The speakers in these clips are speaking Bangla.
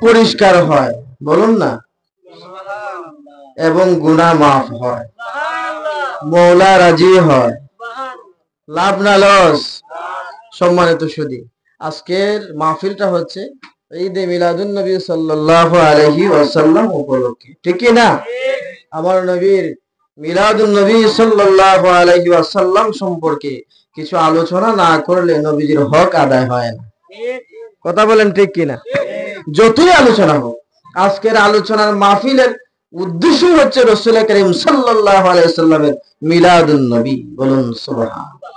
পরিষ্কার হয়, বলুন না, এবং গুনাহ মাফ হয়, মওলা রাজি হয়, লাভ না লস। সম্মানিত সুধী, আজকের মাহফিলটা হচ্ছে ঈদে মিলাদুন নবী সাল্লাল্লাহু আলাইহি ওয়াসাল্লাম উপলক্ষে, ঠিক কি না? আমার নবীর মিলাদুন নবী সাল্লাল্লাহু আলাইহি ওয়াসাল্লাম সম্পর্কে কিছু আলোচনা না করলে নবীজির হক আদায় হয় না। কথা বলেন ঠিক কিনা? যতই আলোচনা হোক, আজকের আলোচনার মাহফিলের উদ্দেশ্য হচ্ছে রাসূল করিম সাল্লাল্লাহু আলাইহি ওয়াসাল্লামের মিলাদুন নবী। বলুন সুবহানাল্লাহ।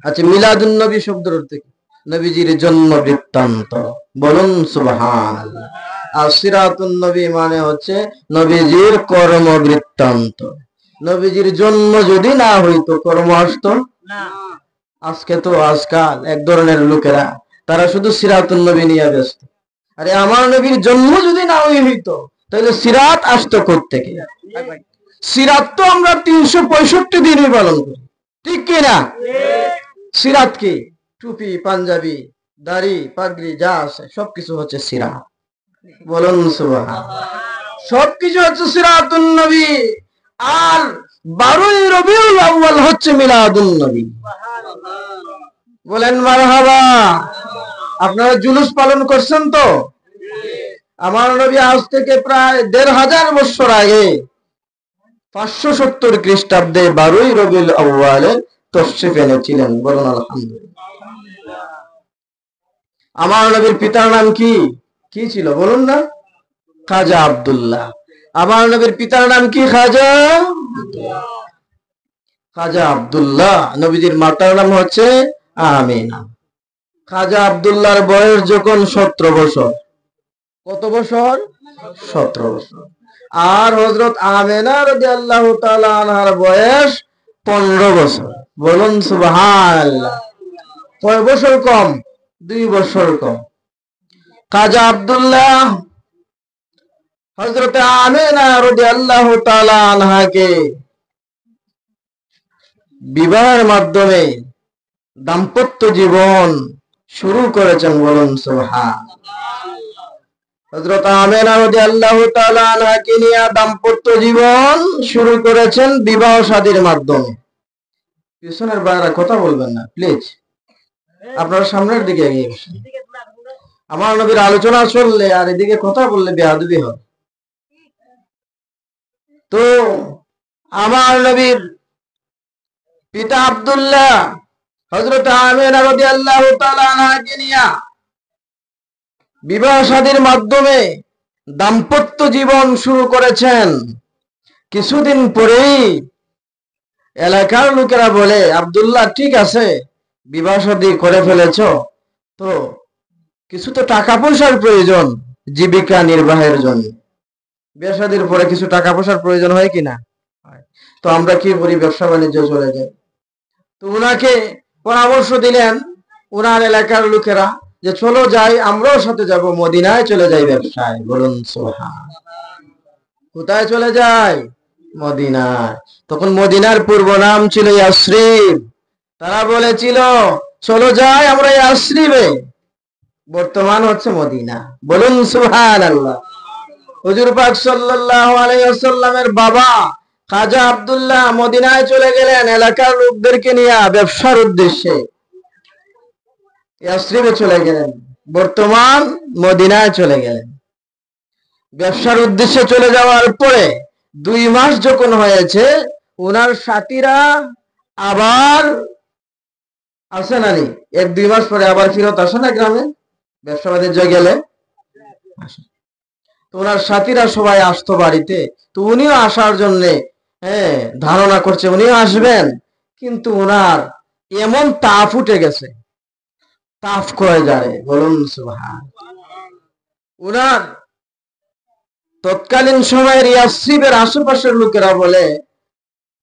আচ্ছা, মিলাদুন নবী শব্দের অর্থ কি? নবীজির জন্ম বৃত্তান্ত। বলুন সুবহানাল্লাহ। আর সিরাতুন নবী মানে হচ্ছে নবীজির কর্ম বৃত্তান্ত। নবীজির জন্ম যদি না হইতো, কর্ম আসতো না। আজকে তো আজকাল এক ধরনের লোকেরা, তারা শুধু সিরাতুন নবী নিয়ে ব্যস্ত। আরে আমার নবীর জন্ম যদি না হইতো, তাহলে সিরাত আসতো কোত্থেকে? সিরাত তো আমরা 365 দিনই পালন করি, ঠিক কিনা? সিরাত কি? টুপি, পাঞ্জাবি, দাড়ি, পাগড়ি যা আছে সবকিছু হচ্ছে সিরাত। বলুন সুবহানাল্লাহ। সবকিছু হচ্ছে সিরাতুন নবী। আর 12ই রবিউল আউয়াল হচ্ছে মিলাদুন নবী। বলেন মারহাবা। আপনারা জুলুস পালন করছেন তো? আমার নবী আজ থেকে প্রায় 1500 বছর আগে 570 খ্রিস্টাব্দে 12ই রবিউল আউয়ালে তশরিফ এনেছিলেন। বলুন আলহামদুলিল্লাহ। আমার নবীর পিতার নাম কি কি ছিল বলুন না? খাজা আব্দুল্লাহ। আমার নবীর পিতার নাম কি? খাজা আব্দুল্লাহ। নবীজির মাতার নাম হচ্ছে আমিনা। খাজা আব্দুল্লাহর বয়স যখন 17 বছর। কত বছর? 17 বছর। আর হযরত আমিনা রাদিয়াল্লাহু তাআলা আনহার বয়স 15 বছর। বলুন সুবহানাল্লাহ। কয় বছর কম? 2 বছর কম। খাজা আব্দুল্লাহ হযরত আমিনা রাদিয়াল্লাহু তাআলা আনহাকে বিবাহের মাধ্যমে দাম্পত্য জীবন শুরু করেছেন। বলুন সুবহানাল্লাহ। হযরত আমিনা রাদিয়াল্লাহু তাআলা আনহাকে নিয়ে দাম্পত্য জীবন শুরু করেছেন বিবাহ শাদীর মাধ্যমে। পিছনের বাইরে কথা বলবেন না প্লিজ, আপনারা সামনের দিকে এগিয়ে বসুন। আমার নবীর আলোচনা চললে আর এদিকে কথা বললে বেয়াদবি হয়। তো আমার নবীর পিতা আব্দুল্লাহ হযরত আমিনা রাদিয়াল্লাহু তাআলা আনহাকে নিয়ে বিবাহ শাদীর মাধ্যমে দাম্পত্য জীবন শুরু করেছেন। কিছুদিন পরেই এলাকার লোকেরা বলে, আব্দুল্লাহ ঠিক আছে, বিবাহ শাদী করে ফেলেছ, তো কিছু তো টাকা পয়সার প্রয়োজন জীবিকা নির্বাহের জন্য। বিবাহ শাদীর পরে কিছু টাকা পয়সার প্রয়োজন হয় কিনা? তো আমরা কি করি? ব্যবসা বাণিজ্য চলে যায়। তো উনাকে পরামর্শ দিলেন উনার এলাকার লোকেরা যে চলো যাই, আমরাও সাথে যাব, মদিনায় চলে যাই ব্যবসায়। বলুন সুবহানাল্লাহ। কোথায় চলে যায়? মদিনায়। তখন মদিনার পূর্ব নাম ছিল ইয়াসরিব। তারা বলেছিল চলো যাই আমরা ইয়াসরিবে, বর্তমান হচ্ছে মদিনা। বলুন সুবহানাল্লাহ। হুজুর পাক সাল্লাল্লাহু আলাইহি ওয়াসাল্লামের বাবা খাজা আব্দুল্লাহ মদিনায় চলে গেলেন এলাকার লোকদেরকে নিয়ে ব্যবসার উদ্দেশ্যে। ইয়াসরিবে চলে গেলেন, বর্তমান মদিনায় চলে গেলেন। ব্যবসার উদ্দেশ্যে চলে যাওয়ার পরে 2 মাস যখন হয়েছে, উনার সাথীরা আবার আসে নানি, 1-2 মাস পরে আবার ফিরত আসে না গ্রামে ব্যবসা বাণিজ্য গেলে। তো ওনার সাথীরা সবাই আসতো বাড়িতে। তো উনিও আসার জন্য ধারণা করছে উনিও আসবেন, কিন্তু ওনার এমন তাপ উঠে গেছে, তাপ কয়ে যারে। বলুন সুবহানাল্লাহ। উনার তৎকালীন সময়ের ইয়াসরিবের আশেপাশের লোকেরা বলে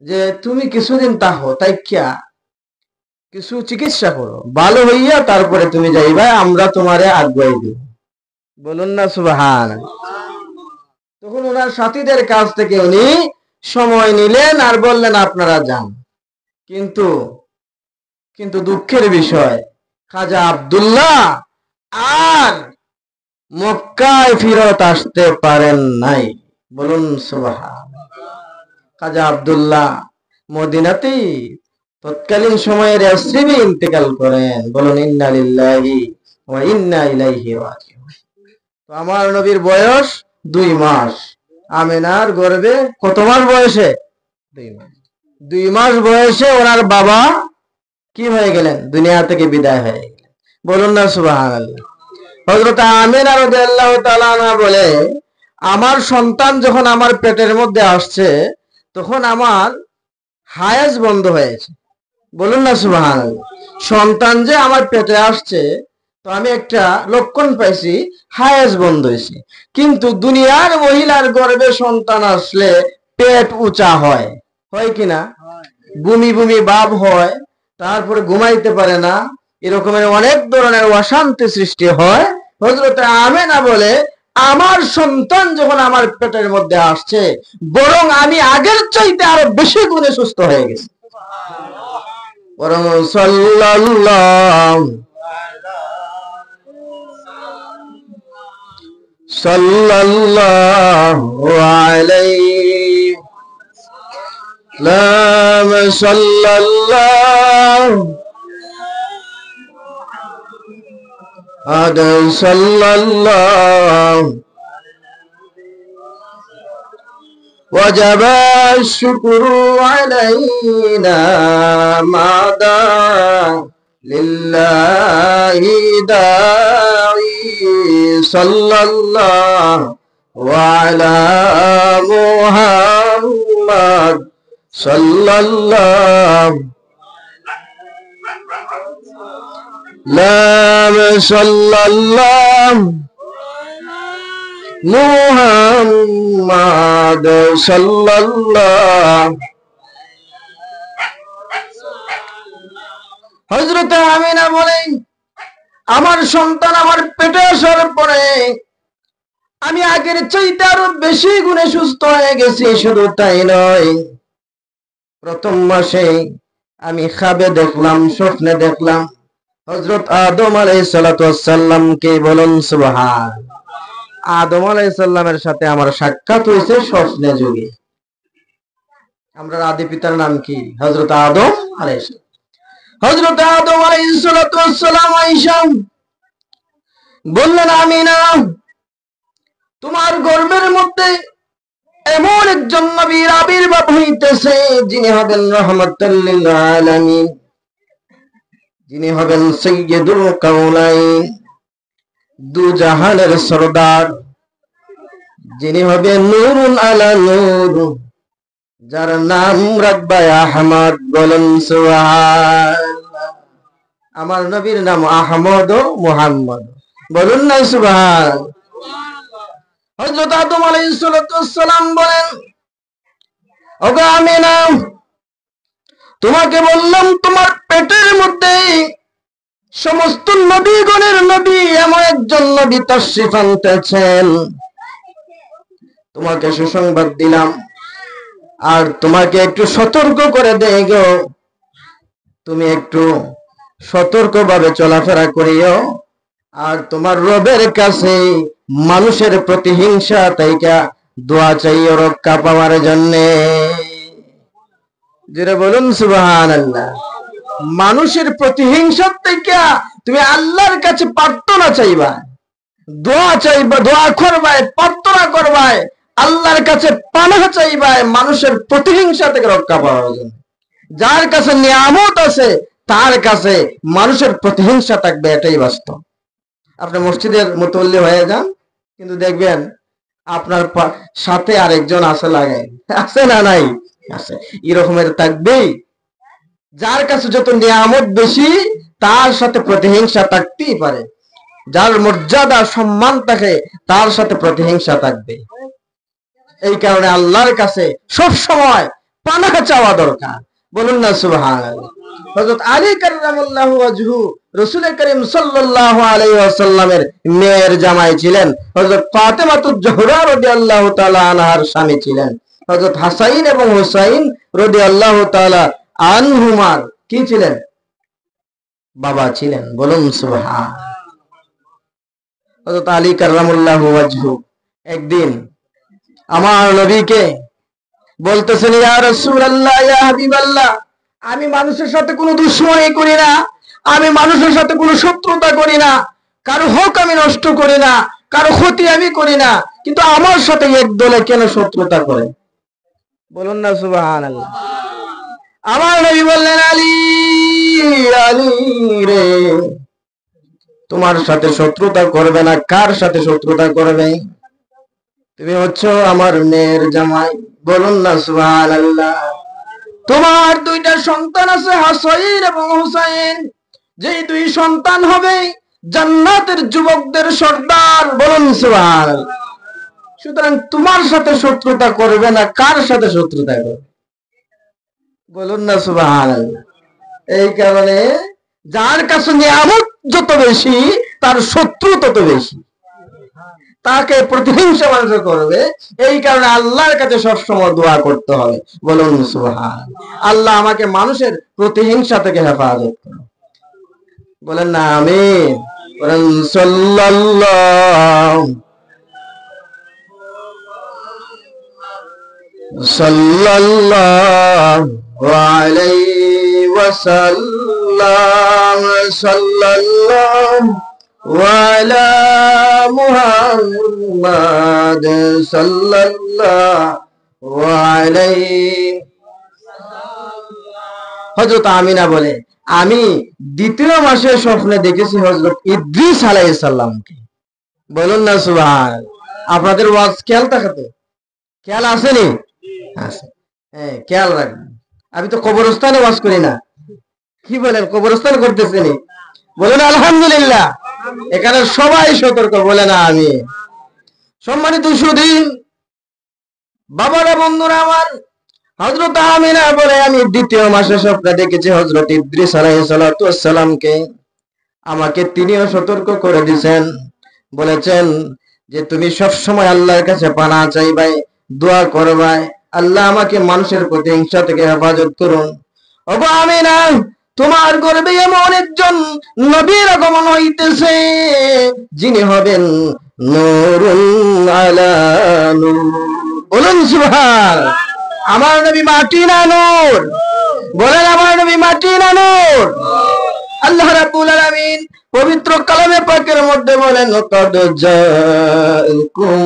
যে তুমি কিছুদিন তাহো, তাই কিছু চিকিৎসা করো, ভালো হইয়া তারপরে তুমি যাইবা, আমরা তোমারে আগুয়াই দিব। বলুন না সুবহানাল্লাহ। তখন ওনার সাথীদের কাছ থেকে উনি সময় নিলেন আর বললেন আপনারা যান। কিন্তু দুঃখের বিষয়, খাজা আব্দুল্লাহ আর মক্কায় ফিরত আসতে পারেন নাই। বলুন সুবহানাল্লাহ। খাজা আব্দুল্লাহ মদিনাতেই তৎকালীন সময়ের ইয়াসরিবে ইন্তেকাল করেন। বলুন ইন্না লিল্লাহি ওয়া ইন্না ইলাইহি রাজিউন। তো আমার নবীর বয়স 2 মাস। আমিনার গর্ভে কত মাস বয়সে? 2 মাস। 2 মাস বয়সে ওনার বাবা কি হয়ে গেলেন? দুনিয়া থেকে বিদায় হয়ে গেলেন। বলুন না সুবহানাল্লাহ। হযরত আমিনা রাদিয়াল্লাহু তাআলা আনহা বলে, আমার সন্তান যখন আমার পেটের মধ্যে আসছে তখন আমার হায়াজ বন্ধ হয়েছে। বলুন না সুবহানাল্লাহ। সন্তান যে আমার পেটে আসছে তো আমি একটা লক্ষণ পাইছি, হায়াজ বন্ধ হয়েছে। কিন্তু দুনিয়ার মহিলার গর্ভে সন্তান আসলে পেট উঁচা হয়, হয় কিনা? বমি বমি ভাব হয়, তারপরে ঘুমাইতে পারে না, এরকমের অনেক ধরনের অশান্তি সৃষ্টি হয়। হযরত আমিনা বলে, আমার সন্তান যখন আমার পেটের মধ্যে আসছে বরং আমি আগের চাইতে আরো বেশি গুণে সুস্থ হয়ে গেছি। বরং সাল্লাল্লাহু আলাইহি সাল্লাল্লাহু সাল্লাল্লাহু وجب الشكر علينا ما دعا لله داعي صلى الله وعلى محمد صلى الله لا صلى الله মুহাম্মদ সাল্লাল্লাহু। হযরত আমিনা বলেন, আমার সন্তান আমার পেটে আসার পরে আমি আগের চাইতে আরো বেশি গুণে সুস্থ হয়ে গেছি। শুধু তাই নয়, প্রথম মাসে আমি খাবে দেখলাম, স্বপ্নে দেখলাম হযরত আদম আলাইহিস সালাতু ওয়াস সালামকে। বলুন সুবহানাল্লাহ। আদম আলাইহিস সালামের সাথে আমার সাক্ষাৎ হয়েছে স্বপ্নে যুগে। আমরা আদি পিতার নাম কি? হযরত আদম আলাইহিস সালাম। হযরত আদম আলাইহিস সালাতু ওয়াস সালাম আয়েশা বললেন, আমিনা, তোমার গর্ভের মধ্যে এমন একজন নবীর আবির্ভাব হইতেছে যিনি হবেন রাহমাতুল লিল আলামিন, যিনি হবেন সাইয়্যিদুল কাউনাইন, দু জাহানের সরদার, যিনি হবেন নূরুন আলা নূর, যার নাম রাখবা আহমদ। বলেন সুবহানাল্লাহ। আমার নবীর নাম আহমদ ও মুহাম্মদ। বলুন না সুবহানাল্লাহ। হযরত আদম আলাইহিস সালাম বলেন, ওগো আমিনা, তোমাকে বললাম তোমার পেটের মধ্যে সমস্ত নবীগণের নবী এমন একজন নবী তাশরীফ আনতেছেন। তোমাকে সুসংবাদ দিলাম, আর তোমাকে একটু সতর্ক করে দেই গো, তুমি একটু সতর্কভাবে চলাফেরা করিও। আর তোমার রবের কাছে মানুষের প্রতিহিংসা থেকে দোয়া চাইও রক্ষা পাওয়ার জন্যে। যেটা বলুন সুবহানাল্লাহ। মানুষের প্রতিহিংসা থেকে তুমি আল্লাহর কাছে প্রার্থনা চাইবা, দোয়া চাইবা, দোয়া করবাই, প্রার্থনা করবাই, আল্লাহর কাছে পানাহ চাইবাই মানুষের প্রতিহিংসা থেকে রক্ষা পাওয়ার জন্য। যার কাছে নিয়ামত আছে তার কাছে মানুষের প্রতিহিংসা থাকবে, এটাই বাস্তব। আপনি মসজিদের মুতল্লি হয়ে যান, কিন্তু দেখবেন আপনার সাথে আরেকজন আছে লাগাই, আছে না নাই? আছে। এরকমের থাকবেই। যার কাছে যত নিয়ামত বেশি তার সাথে প্রতিহিংসা থাকতেই পারে, যার মর্যাদা সম্মান থাকে তার সাথে প্রতিহিংসা থাকবে। এই কারণে আল্লাহর কাছে সব সময় পানাহ চাওয়া দরকার। বলুন না সুবহানাল্লাহ। হযরত আলী কাররামাল্লাহু ওয়াজহু রাসূল করিম সাল্লাল্লাহু আলাইহি ওয়াসাল্লামের মেয়ের জামাই ছিলেন। হযরত ফাতেমাতুজ জোহরা রাদিয়াল্লাহু তাআলা আনহার স্বামী ছিলেন। হযরত হাসাইন এবং হুসাইন রাদিয়াল্লাহু তাআলা আনহুমার কি ছিলেন? বাবা ছিলেন। বলুন সুবহানাল্লাহ। হযরত আলী কাররামাল্লাহু ওয়াজহু একদিন আমার নবীকে বলতেছেন, ইয়া রাসূলুল্লাহ, ইয়া হাবিবাল্লাহ, আমি মানুষের সাথে কোনো দুশমনি করি না, আমি মানুষের সাথে কোনো শত্রুতা করি না, কারো হক আমি নষ্ট করি না, কারো ক্ষতি আমি করি না, কিন্তু আমার সাথে এক দলে কেন শত্রুতা করে? বলুন না সুবহানাল্লাহ। আমার নবী বললেন, আলী, আলী রে, তোমার সাথে শত্রুতা করবে না। কার সাথে শত্রুতা করবে? তুমি হচ্ছ আমার মেয়ের জামাই। বলুন না সুবহানাল্লাহ। তোমার দুইটা সন্তান আছে, হাসাইন এবং হুসাইন, যেই দুই সন্তান হবে জান্নাতের যুবকদের সর্দার। বলুন সুবহানাল্লাহ। সুতরাং তোমার সাথে শত্রুতা করবে না, কার সাথে শত্রুতা করবে? বলুন না সুবহানাল্লাহ। এই কারণে যার কাছে নিয়ামত যত বেশি, তার শত্রু তত বেশি, তাকে প্রতিহিংসা মানুষ করবে। এই কারণে আল্লাহর কাছে সবসময় দোয়া করতে হবে। বলুন সুবহানাল্লাহ। আল্লাহ আমাকে মানুষের প্রতিহিংসা থেকে হেফাজত করুন। বলেন না আমিন। বলেন সাল্লাল্লাহু সাল্লাল্লাহু আলাইহি ওয়াসাল্লাম। সাল্লাল্লাহু ওয়ালা মুহাম্মাদ সাল্লাল্লাহু আলাইহি। হযরত আমিনা বলে, আমি দ্বিতীয় মাসে স্বপ্নে দেখেছি হযরত ইদ্রিস আলাইহিস সালামকে। বলুন না সুবহানাল্লাহ। আপনাদের ওয়াজ খেয়াল থাকতে খেয়াল আসেনি? আছে। হ্যাঁ, খেয়াল রাখবেন। আমি তো কবরস্থানে ওয়াজ করি না। কি বলেন, কবরস্থান করতেছেন? বলেন আলহামদুলিল্লাহ। এখানে সবাই সতর্ক। বলেন আমি। সম্মানিত সুধী বাবারা, বন্ধুরা আমার, হযরত আমিনা বলে, আমি দ্বিতীয় মাসে স্বপ্নে দেখেছি হযরত ইদ্রিস আলাইহিস সালামকে। আমাকে তিনিও সতর্ক করে দিয়েছেন, বলেছেন যে তুমি সব সময় আল্লাহর কাছে পানা চাইবাই, দোয়া করবাই, আল্লাহ আমাকে মানুষের প্রতিহিংসা থেকে হেফাজত করুন। ওগো আমিনা, তোমার গর্ভে এমন একজন নবীর আগমন হইতেছে, যিনি হবেন নূরুন আলা নূর। বলুন সুবহানাল্লাহ। আমার নবী মাটি না নূর? বলেন আমার নবী মাটি না নূর? আল্লাহ রাব্বুল আলামিন পবিত্র কালামে পাকের মধ্যে বলেন, ক্বাদ জাআকুম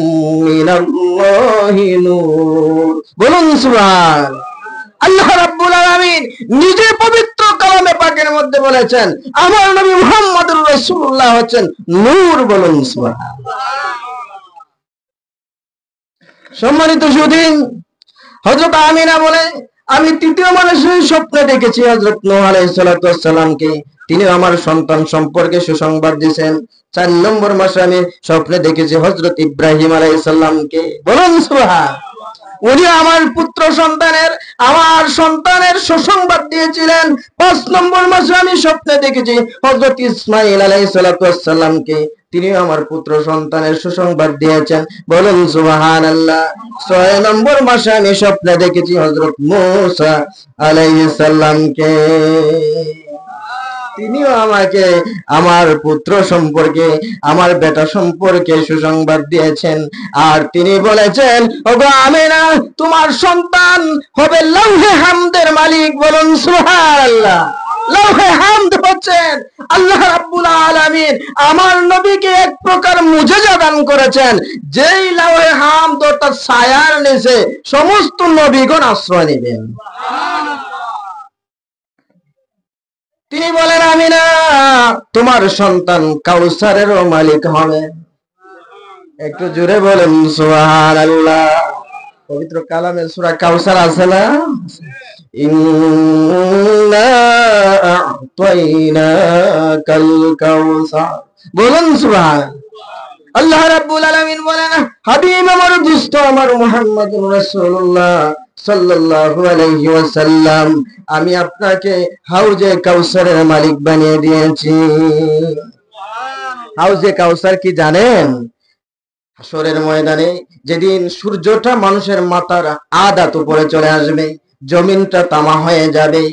মিনাল্লাহি নূর। বলুন সুবহানাল্লাহ। আল্লাহ রাব্বুল আলামিন নিজে পবিত্র কালামে পাকের মধ্যে বলেছেন, আমার নবী মুহাম্মদুর রাসূলুল্লাহ হচ্ছেন নূর। বলুন সুবহানাল্লাহ। সম্মানিত সুধী, হযরত আমিনা বলে, আমি তৃতীয় মানুষের স্বপ্নে দেখেছি হযরত নূহ আলাইহিস সালামকে। তিনি আমার সন্তান সম্পর্কে সুসংবাদ দিয়েছেন। 4 নম্বর মাসে আমি স্বপ্নে দেখেছি হযরত ইব্রাহিম আলাইহিস সালামকে। বলুন সুবহানাল্লাহ। উনি আমার পুত্র সন্তানের, আমার সন্তানের সুসংবাদ দিয়েছিলেন। 5 নম্বর মাসে আমি স্বপ্নে দেখেছি হযরত ইসমাঈল আলাইহিস সালামকে। তিনি আমার পুত্র সন্তানের সুসংবাদ দিয়েছেন। বলুন সুবহানাল্লাহ। 6 নম্বর মাসে আমি স্বপ্নে দেখেছি হযরত মূসা আলাইহিস সালামকে। তিনিও আমাকে আমার পুত্র সম্পর্কে, আমার বেটা সম্পর্কে সুসংবাদ দিয়েছেন। আর তিনি বলেছেন, ওগো আমিনা, তোমার সন্তান হবে লৌহে হামদের মালিক। বলুন সুবহানাল্লাহ। লৌহে হামদ হচ্ছেন আল্লাহ রাব্বুল আলামিন আমার নবীকে এক প্রকার মুজিজা দান করেছেন, যেই লৌহে হামদ অর্থাৎ ছায়ার নিচে সমস্ত নবীগণ আশ্রয় নেবেন। তিনি বলেন, আমিনা, তোমার সন্তান কাউসারেরও মালিক হবে। একটু জোরে বলেন সুবহানাল্লাহ। পবিত্র কালামে সূরা কাউসার আছে না? ইন্না আ'তাইনাকাল কাউসার। বলুন সুবহানাল্লাহ। আল্লাহ রাব্বুল আলামিন বলেন, হাবিব আমার, দোস্ত আমার মুহাম্মদুর রাসূলুল্লাহ সাল্লাল্লাহু আলাইহি ওয়াসাল্লাম, আমি আপনাকে হাউজে কাউসারের মালিক বানিয়ে দিয়েছি। হাউজে কাউসার কি জানেন? হাসরের ময়দানে যেদিন সূর্যটা মানুষের মাথার আধাত উপরে চলে আসবে, জমিনটা তামা হয়ে যাবে,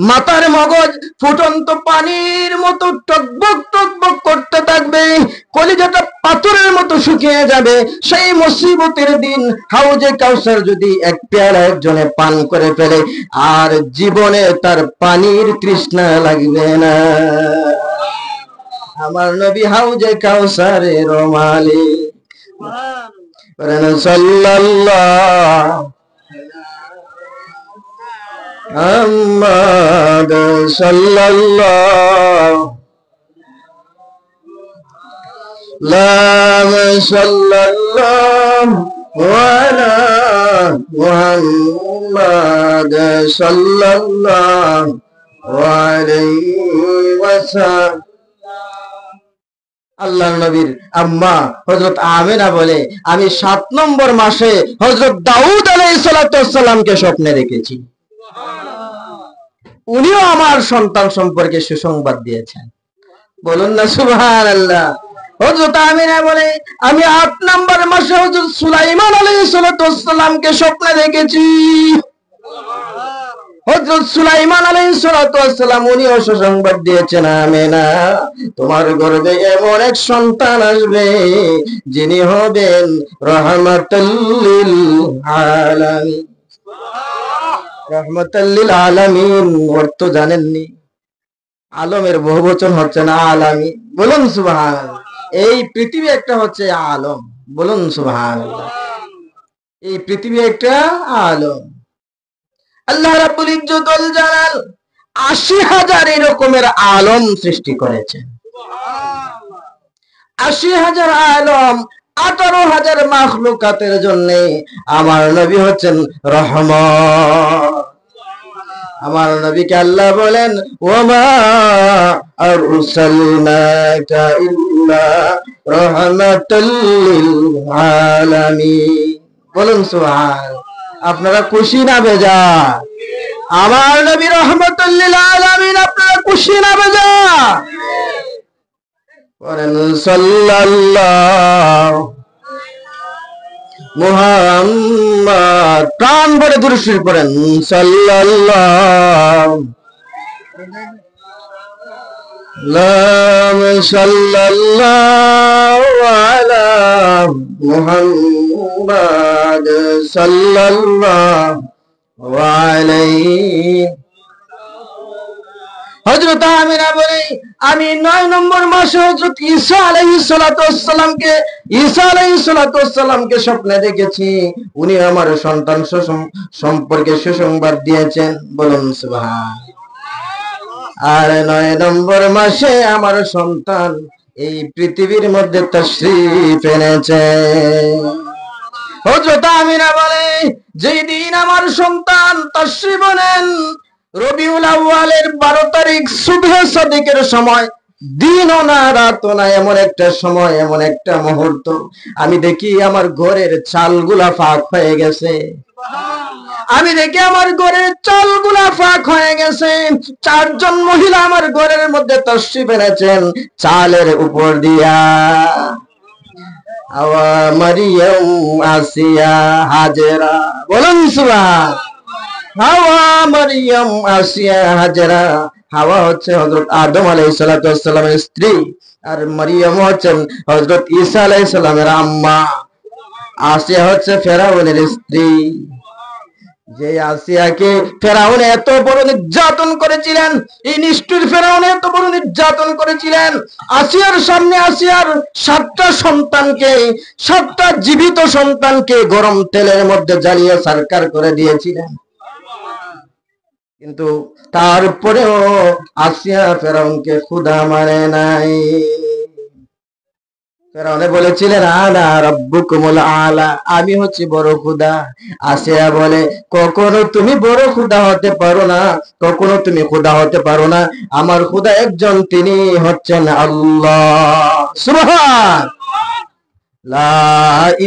মাথার মগজ ফুটন্ত পানির মতো টকবক টকবক করতে থাকবে, কলিজাটা পাথরের মতো শুকিয়ে যাবে। সেই মুসিবতের দিন হাউজে কাউসার যদি এক পেয়ালা একজনে পান করে ফেলে, আর জীবনে তার পানির তৃষ্ণা লাগবে না। আমার নবী হাউজে কাউসারের মালিক। সাল্লাল্লাহু মুহাম্মদ সাল্লাল্লাহু সাল্লাল্লাহু আলা মুহাম্মদ সাল্লাল্লাহু আলাইহি ওয়াসাল্লাম। আল্লাহর নবীর আম্মা হযরত আমিনা বলে, আমি 7 নম্বর মাসে হযরত দাউদ আলাইহিস সালামকে স্বপ্নে দেখেছি। উনিও আমার সন্তান সম্পর্কে সুসংবাদ দিয়েছেন। বলুন না সুবহানাল্লাহ। হযরত আমিনা বলে, আমি 8 নম্বর মাসে হযরত সুলাইমান আলাইহিস সালামকে স্বপ্নে দেখেছি। হযরত সুলাইমান আলাইহিস সালাম উনিও সুসংবাদ দিয়েছেন, আমিনা তোমার গর্ভে এমন এক সন্তান আসবে যিনি হবেন রাহমাতুল লিল আলামিন। রাহমাতুল লিল আলামিন অর্থ জানেননি? আলমের বহুবচন হচ্ছে না আলামিন। বলুন সুবহানাল্লাহ। এই পৃথিবী একটা হচ্ছে আলম। বলুন সুবহানাল্লাহ। এই পৃথিবী একটা আলম। আল্লাহ রাব্বুল ইজ্জতুল জালাল ৮০,০০০ এরকমের আলম সৃষ্টি করেছেন। ৮০,০০০ আলম, ১৮,০০০ মাখলুকাতের জন্য আমার নবী হচ্ছেন রহমত। আমার নবীকে আল্লাহ বলেন, ওমা আরসালনাকা ইল্লা রাহমাতাল লিল আলামিন। বলুন সুবহানাল্লাহ। আপনারা খুশি না বেজার? আমার নবী রাহমাতুল লিল আলামিন, আপনারা খুশি না বেজার? বলেন সাল্লাল্লাহু মুহাম্মদ। প্রাণ ভরে দুরূদ শরীফ পড়েন, সাল্লাল্লাহু সাল্লাল্লাহু আলা মুহাম্মদ সাল্লাল্লাহু আলাইহি। হযরত আমিনা বলে, আমি 9 নম্বর মাসে হযরত ঈসা আলাইহিস সালামকে স্বপ্নে দেখেছি। উনি আমার সন্তান সম্পর্কে সুসংবাদ দিয়েছেন। বলুন সুবহানাল্লাহ। আর 9 নম্বর মাসে আমার সন্তান এই পৃথিবীর মধ্যে তাশরীফ এনেছে। হযরত আমিনা বলে, যেই দিন আমার সন্তান তাশরীফ আনেন রবিউল আউয়ালের 12 তারিখ সুবহে সাদিকের সময়, দিনও না রাতও না, এমন একটা সময়, এমন একটা মুহূর্ত, আমি দেখি আমার ঘরের চালগুলা ফাঁক হয়ে গেছে। আমি দেখি আমার ঘরের চালগুলা ফাঁক হয়ে গেছে। 4 জন মহিলা আমার ঘরের মধ্যে তাশরীফ এনেছেন চালের উপর দিয়া। হাওয়া, মারিয়াম, আসিয়া, হাজেরা। বলুন সুবহানাল্লাহ। হাওয়া, মারিয়াম, আসিয়া, হাজেরা। হাওয়া হচ্ছে হযরত আদম আলাইহিস সালামের স্ত্রী, আর মারিয়াম হচ্ছেন হযরত ঈসা আলাইহিস সালামের আম্মা। আসিয়া হচ্ছে ফেরাউনের স্ত্রী। যে আসিয়াকে ফেরাউন এত বড় নির্যাতন করেছিলেন, এই নিষ্ঠুর ফেরাউন এত বড় নির্যাতন করেছিলেন, আসিয়ার সামনে আসিয়ার 7টা সন্তানকে, 7টা জীবিত সন্তানকে গরম তেলের মধ্যে জ্বালিয়ে সারকার করে দিয়েছিলেন। কিন্তু তারপরেও আসিয়া ফেরাউনকে খোদা মানে নাই। ফেরাউনে বলেছিলেন, আনা রাব্বুকুমুল আলা, আমি হচ্ছি বড় খোদা। আসিয়া বলে, কখনো তুমি বড় খোদা হতে পারো না, কখনো তুমি খোদা হতে পারো না। আমার খোদা একজন, তিনি হচ্ছেন আল্লাহ। সুবহান লা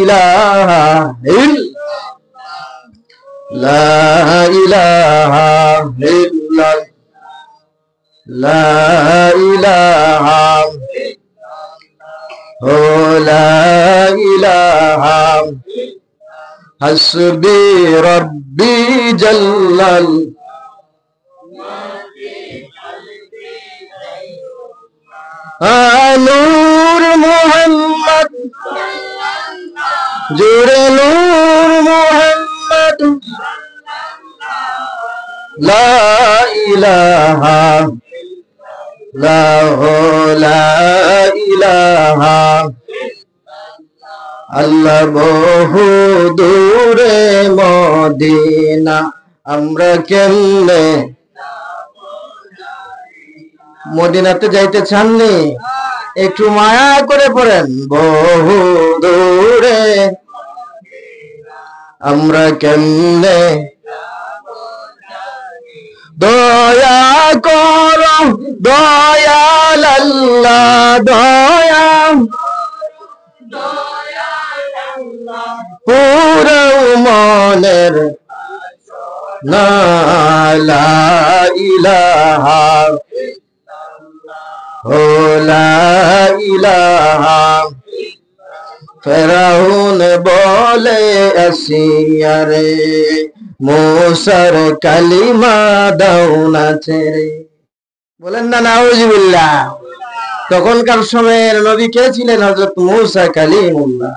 ইলাহা লা ইলাহা ইল্লাল্লাহ, লা ইলাহা ও লা ইলাহা হাসবি রব্বি জাল্লাল। নূর মুহাম্মদ জোরে নূর মুহাম্মদ লা ইলাহা লা ইলাহা আল্লাহ বহু দূরে মদিনা আমরা কেমনে মদিনাতে যাইতে চাননি একটু মায়া করে পড়েন বহু দূরে আমরা কেমনে দয়া করো দয়াল আল্লাহ দয়া পুরো মনের লা ইলাহা ও লা ইলাহা ফেরাউন বলে আসিয়া রে মুসার কালিমা দাও না ছেড়ে বলেন না নাউজুবিল্লাহ তখনকার সময়ের নবী কে ছিলেন হযরত মুসা কালিমুল্লাহ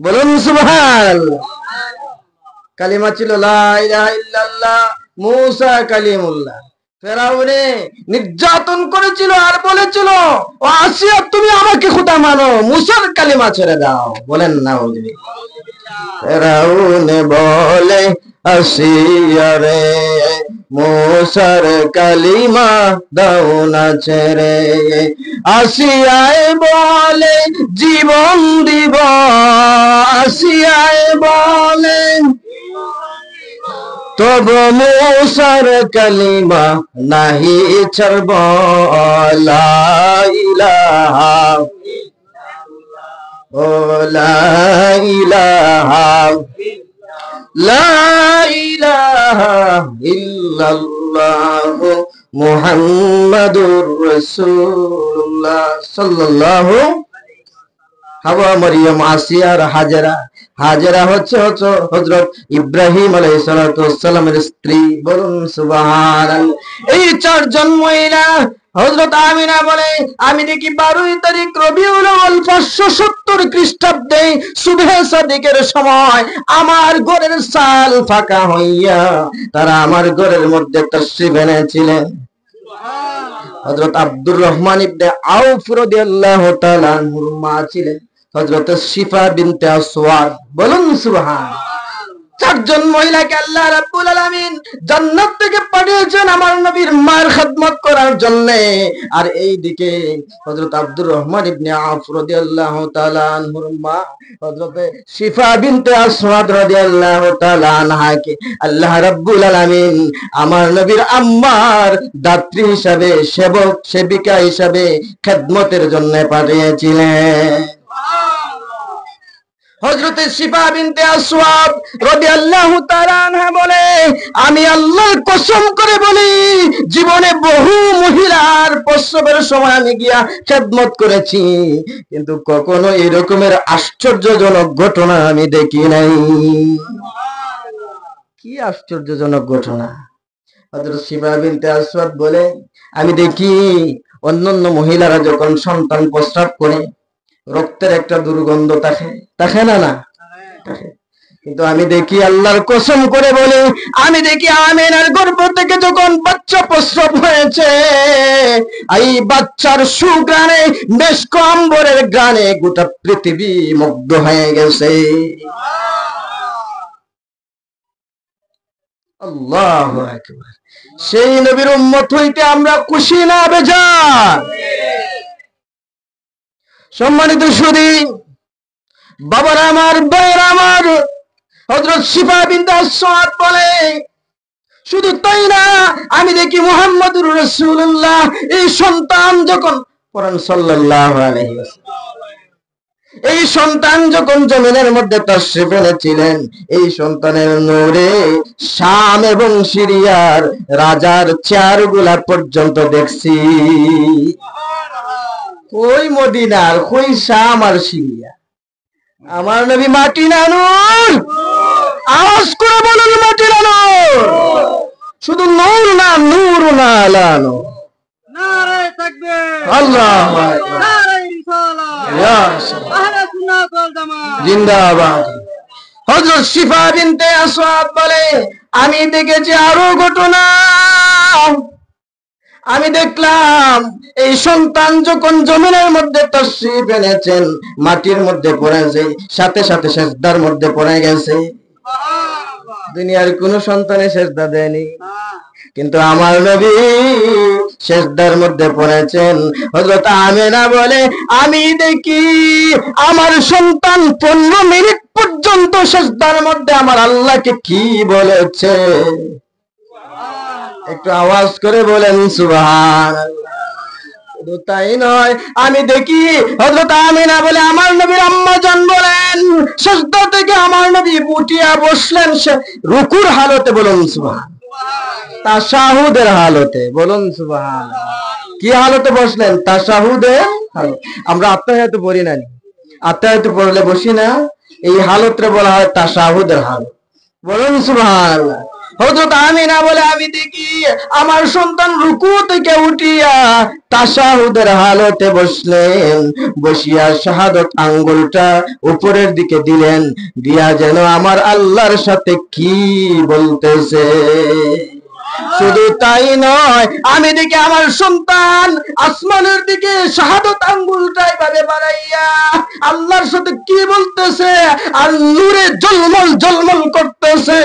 বলুন সুবহানাল্লাহ কালিমা ছিল লা ইলাহা ইল্লাল্লাহ মুসা কালিমুল্লাহ ফেরাউনে নির্যাতন করেছিল আর বলেছিল ও আসিয়া তুমি আমাকে খোদা মানো মুসার কালিমা ছেড়ে দাও বলেন নাউজুবিল্লাহ ফেরাউনে বলে আসিয়া রে মুসার কালিমা দাও না ছেড়ে আসিয়ায় বলে জীবন দিব আসিয়ায় বলে তবু মুসার কালিমা নাহি ছাড়ব লা ইলাহা ও লা ইলাহা লা ইলাহা ইল্লাল্লাহ মুহাম্মাদুর রাসূলুল্লাহ সাল্লাল্লাহু হাওয়া মরিয়ম আসিয়া আর হাজেরা হাজেরা হচ্ছে হযরত ইব্রাহিম আলাইহিস সালাতু ওয়াস সালামের স্ত্রী বলুন সুবহানাল্লাহ এই চারজন মহিলা হযরত আমিনা বলে আমি দেখি 12 তারিখ রবিউল আউয়াল 570 খ্রিস্টাব্দে সুবহে সাদিকের সময় আমার ঘরের চাল ফাঁকা হইয়া তারা আমার ঘরের মধ্যে তাশরীফ এনেছিলেন হযরত আব্দুর রহমান ইবনে আউফ রাদিয়াল্লাহু তাআলা আনহুর মা ছিলেন হযরত শিফা বিনতে আসওয়াদ বলুন সুবহানাল্লাহ চারজন মহিলাকে আল্লাহ রাব্বুল আলামিন জান্নাত থেকে পাঠিয়েছেন আমার নবীর মায়ের খিদমত করার জন্য আর এই দিকে হযরত আব্দুর রহমান ইবনে আউফ রাদিয়াল্লাহু তাআলা আনহুর মা হযরত শিফা বিনতে আসওয়াদ রাদিয়াল্লাহু তাআলা আনহাকে আল্লাহ রাব্বুল আলামিন আমার নবীর আম্মার দাত্রী হিসাবে সেবক সেবিকা হিসাবে খিদমতের জন্য পাঠিয়েছিলেন হযরত শিফা বিনতে আসওয়াদ রাদিয়াল্লাহু তাআলা আনহা বলে আমি আল্লাহর কসম করে বলি জীবনে বহু মহিলার প্রসবের সময় আমি গিয়া খিদমত করেছি কিন্তু কখনো এই রকমের আশ্চর্যজনক ঘটনা আমি দেখি নাই কি আশ্চর্যজনক ঘটনা হযরত শিফা বিনতে আসওয়াদ বলে আমি দেখি অন্যান্য মহিলারা যখন সন্তান প্রসব করে রক্তের একটা দুর্গন্ধ থাকে না কিন্তু আমি দেখি আল্লাহর কসম করে বলি আমি দেখি আমিনার গর্ভ থেকে যখন বাচ্চা প্রসব হয়েছে এই বাচ্চার সুগ্রানে মেশক আম্বরের গানে গোটা পৃথিবী মুগ্ধ হয়ে গেছে আল্লাহু আকবার সেই নবীর উম্মত হইতে আমরা খুশি না বেজার সম্মানিত সুধী বাবার আমার ভাইয়ের আমার হযরত শিফা বিনতে আসওয়াদ বলে শুধু তাই না আমি দেখি মুহাম্মদুর রাসূলুল্লাহ এই সন্তান যখন পড়েন সাল্লাল্লাহু আলাইহি ওয়াসাল্লাম এই সন্তান যখন জমিনের মধ্যে তাশরীফ এনেছিলেন এই সন্তানের নূরে শাম এবং সিরিয়ার রাজার চেয়ারগুলা পর্যন্ত দেখছি কই মদিনার কই শাম আর সিরিয়া আমার নবী মাটি না নূর আওয়াজ করে বলুন মাটি না নূর শুধু নূর না আলা নূর নারে আল্লাহু আকবার, জিন্দাবাদ। হযরত শিফা বিনতে আসওয়াদ বলে, আমি দেখেছি আরো ঘটনা। আমি দেখলাম এই সন্তান যখন জমিনের মধ্যে তাশরীফ এনেছেন, মাটির মধ্যে পড়েছে, সাথে সাথে সিজদার মধ্যে পড়ে গেছে। দুনিয়ার কোন সন্তানে সিজদা দেয়নি, কিন্তু আমার নবী সিজদার মধ্যে পড়েছেন। হযরত আমিনা বলে, আমি দেখি আমার সন্তান 15 মিনিট পর্যন্ত সিজদার মধ্যে আমার আল্লাহকে কি বলেছে। একটু আওয়াজ করে বলেন সুবহানাল্লাহ। শুধু তাই নয়, আমি দেখি হযরত আমিনা বলে, আমার নবীর আম্মা জান বলেন, সিজদা থেকে আমার নবী উঠিয়া বসলেন রুকুর হালতে, বলুন সুবহানাল্লাহ, তাশাহুদের হালতে, বলুন সুবহানাল্লাহ। কি হালতে বসলেন? তাশাহুদের হালত। আমরা আত্তাহিয়াত পড়ি না, আত্তাহিয়াত পড়লে বসি না, এই হালতরে বলা হয় তাশাহুদের হালত, বলুন সুবহানাল্লাহ। হযরত আমিনা বলে, আমি দেখি আমার সন্তান রুকু থেকে উঠিয়া তাশাহুদের হালতে বসলেন, বসিয়া শাহাদাত আঙ্গুলটা উপরের দিকে দিলেন, দিয়া যেন আমার আল্লাহর সাথে কি বলতেছে। শুধু তাই নয়, আমি দেখি আমার সন্তান আসমানের দিকে শাহাদাত আঙ্গুলটা এভাবে বাড়াইয়া আল্লাহর সাথে কি বলতেছে, আর নূরে ঝলমল ঝলমল করতেছে।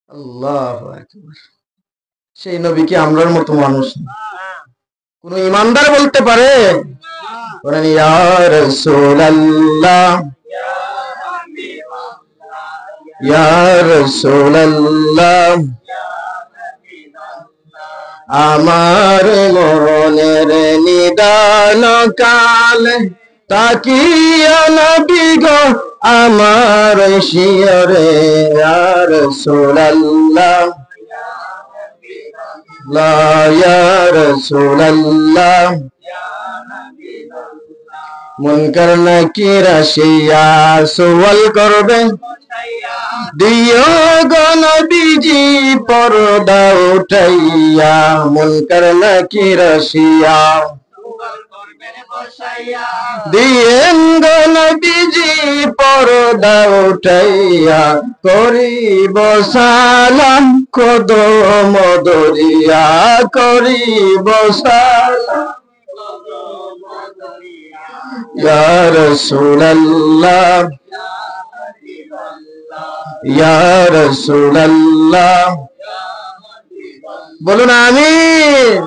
আল্লাহু আকবার। সেই নবী কি আমরার মতো মানুষ? কোন ইমানদার বলতে পারে? বলেন ইয়া রাসূলুল্লাহ, ইয়া রাসূলুল্লাহ, আমার মনের নিদান কালে তাকিয়া নবী গো আমার শিয়রে, ইয়া রাসূলুল্লাহ, ইয়া রাসূলুল্লাহ, মুনকার নাকির আসিয়া সওয়াল করবে, দিও গো নবীজি পর্দা উঠাইয়া, মুনকার নাকির আসিয়া দিয়েন গো নবীজি পর্দা উঠাইয়া, করিব সালাম কদম দরিয়া, করিব সালাম ইয়া রাসূলুল্লাহ, ইয়া রাসূলুল্লাহ, বলুন আমিন।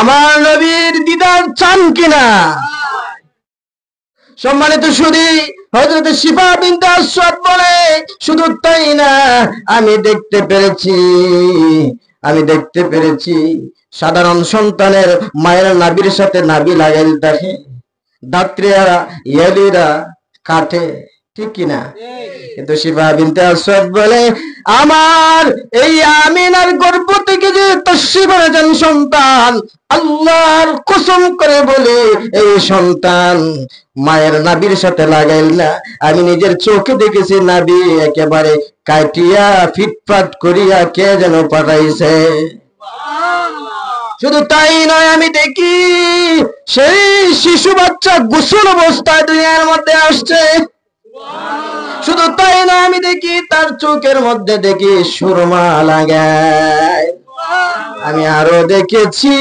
আমার নবীর দিদার চান কিনা? সম্মানিত সুধী, হযরত শিফা বিনতে আসওয়াদ বলে, শুধু তাই না, আমি দেখতে পেরেছি সাধারণ সন্তানের মায়ের নাভির সাথে নাভি লাগাইল থাকে, দাত্রীরা ইয়ালিরা কাটে, ঠিক কিনা? কিন্তু শিফা বিনতে আসওয়াদ বলে, আমার এই আমিনার গর্ভ থেকে যে তাশরীফ এনেছেন সন্তান, আল্লাহর কসম করে বলে এই সন্তান মায়ের নাভির সাথে লাগাইল না, আমি নিজের চোখে দেখেছি নাভি একেবারে কাটিয়া ফিটফাট করিয়া কে যেন পাঠাইছে। শুধু তাই নয়, আমি দেখি সেই শিশু বাচ্চা গোসল অবস্থায় দুনিয়ার মধ্যে আসছে। শুধু তাই না, আমি দেখি তার চোখের মধ্যে দেখি সুরমা লাগায়। আমি আরো দেখেছি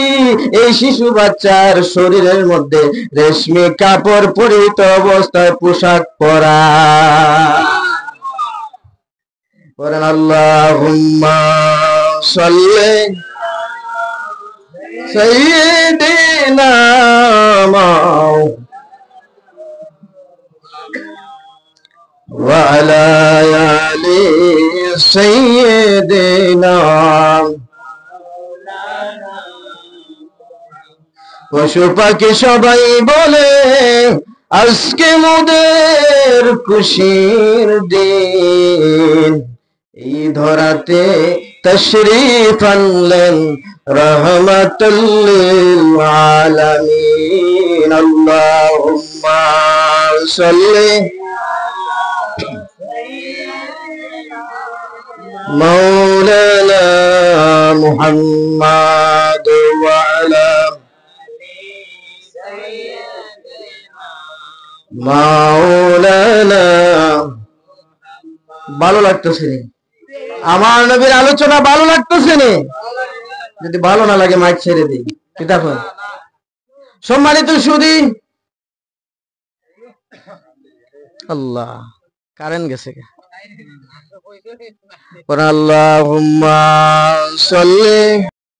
এই শিশু বাচ্চার শরীরের মধ্যে রেশমি কাপড় পরিহিত অবস্থায় পোশাক পরা। পড়েন আল্লাহুম্মা সাল্লি সাইয়্যিদিনা ওয়া আলা আলি সাইয়্যিদিনা। পশু পাখি সবাই বলে আজকে মোদের খুশির দিন, এই ধরাতে তাশরীফ আনলেন রহমাতুল লিল আলামিন। আল্লাহুম্মা সাল্লি মাওলানা محمد وعلى মাওলানা। ভালো লাগতেছে নি? আমার নবীর আলোচনা ভালো লাগতেছে নি? যদি ভালো না লাগে মাইক ছেড়ে দিই। কি দেখো সম্মানিত সুধী, আল্লাহ কারেন্ট গেছে কে? আল্লাহুম্মা সাল্লি